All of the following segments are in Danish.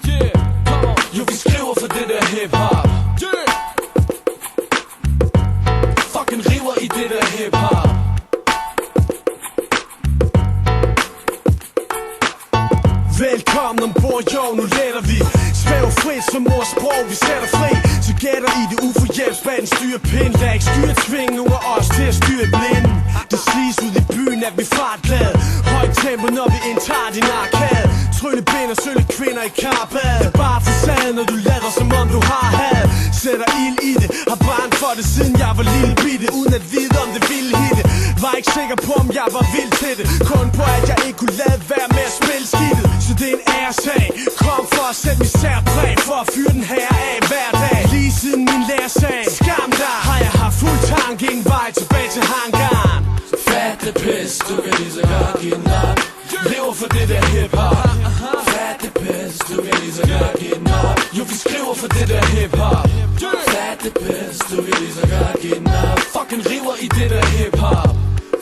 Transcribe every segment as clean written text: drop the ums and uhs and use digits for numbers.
hip-hop. Jo, vi skriver for det der hip-hop. Fucking river i det der hip-hop. Velkommen ombord, jo, nu letter vi. Svæver frit som mors sprog, vi sætter fri. Så gætter i det uforhjælpsbanen, styrer pind. Lad ikke styre tving nogle af os til at styre blinden. Det sliges ud i byen, at vi fartglade. Højt tempo, når vi indtager din arkade. Tryllebind og sølle kvinder i karbad. Det er bare facade, når du lader som om du har had. Sætter ild i det, har brændt for det siden jeg var lille bitte. Uden at vide om det ville hitte. Var ikke sikker på om jeg var vild til det. Kun på at jeg ikke kunne lade være med at spille skidtet. Så det er en æresag. Kom for at sætte mit særpræg. For at fyre den her af hver dag. Lige siden min lærersag. Skam dig, har jeg haft fuld tank. Ingen vej tilbage til hangaren. Så fat det pis, du kan lige så godt give den op. Lever for det der hip-hop. Fat det pis, du kan lige så godt give den op. Jo, vi skriver for det der hip-hop. Fat det pis, du kan lige så godt give den op. Fucking river i det der hip-hop.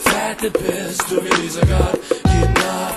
Fat det pis, du kan lige så godt give den op.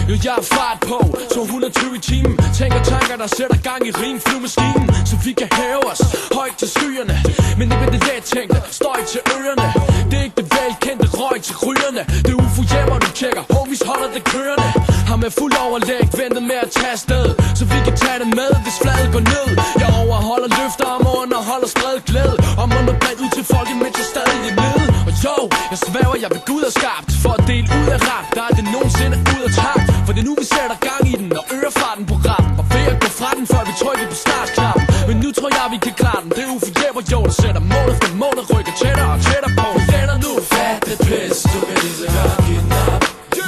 Jo, jeg har fart på, så 120 i timen. Tænker tanker, der sætter gang i rimflyvemaskinen. Så vi kan hæve os højt til skyerne. Men ikke med det let tænkte, støj til ørerne. Det er ikke det velkendte røg til rygerne. Det er UFO hjemmer, du tjekker, homies holder det kørende. Har med fuld overlæg, ventet med at tage afsted. Så vi kan tage det med, hvis fladet går ned. Jeg overholder løfter om og underholder spredt glæde. Og munder bredt ud til folk, imens jeg stadig er nede. Og jo, jeg sværger, jeg vil gå ud af skabt. For at dele ud af rap, der er det nogensinde ud af takt. For det er nu vi sætter gang i den, og øger farten på rappen. Var ved at gå fra den, før vi trykker på startknappen. Men nu tror jeg, vi kan klare den. Det er UFO hjemmer, jo, der sætter mål efter mål og rykker tættere og tættere på. Vi lander nu. Fat det pis, du kan lige så godt give den op.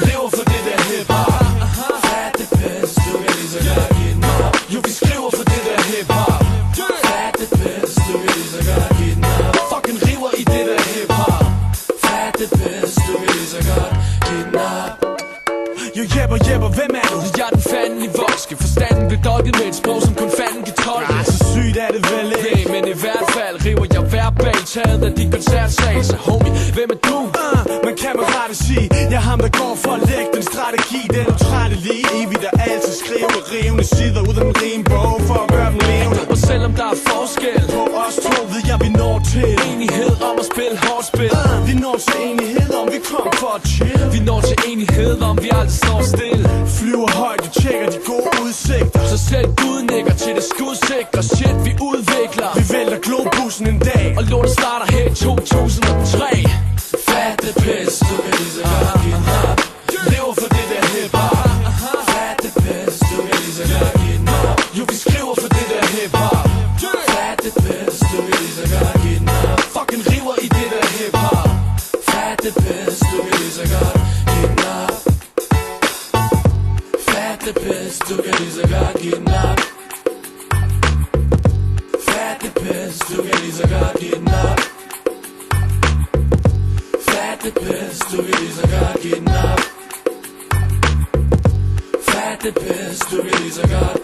Lever for det der hip-hop. Fat det pis, du kan lige så godt give den op. Jo, vi skriver for det der hip-hop. Fat det pis, du kan lige så godt give den op. Fucking river i det der hip-hop. Fat det pis, du kan lige så godt give den op. Jo, jebber, hvem er du? Jeg er den fanden i voske. Forstanden blev dokket med et sprog, som kun fanden kan tolke. Så sygt er det vel ikke? Nej, men i hvert fald river jeg verbal taget af din koncertsag. Så homie, hvem er du? Man kan med rette sige, jeg er ham der går for at lægge den strategi. Den utrættelige, evigt der altid skriver rivende sider ud af den rime bog for at gøre dem levende. Og selvom der er forskel på os to, ved jeg vi når til enighed om at spille hårdt spil. Vi når til enighed om vi kommer for at chill. Vi når til enighed om vi aldrig står stille. Flyver højt, vi tjekker de gode udsigter. Så selv Gud nikker til det skudsikre shit vi udvikler. Vi vælter globussen en dag, og lortet starter her i 2003. Fat det pis, du kan lige så godt give den op. Lever for det der hip-hop. Fat det pis, du kan lige så godt give den op. Jo, vi skriver for det der hip-hop. Fat det pis, du kan lige så godt give den op. Fucking river i det der hip-hop. Fat det pis, du kan lige så godt give den op. Fat det pis, du kan lige så godt give den op. Fat det pis, du kan lige så godt give den op. Fat det pis, du kan lige så godt give den op. Fat det pis, du kan lige så godt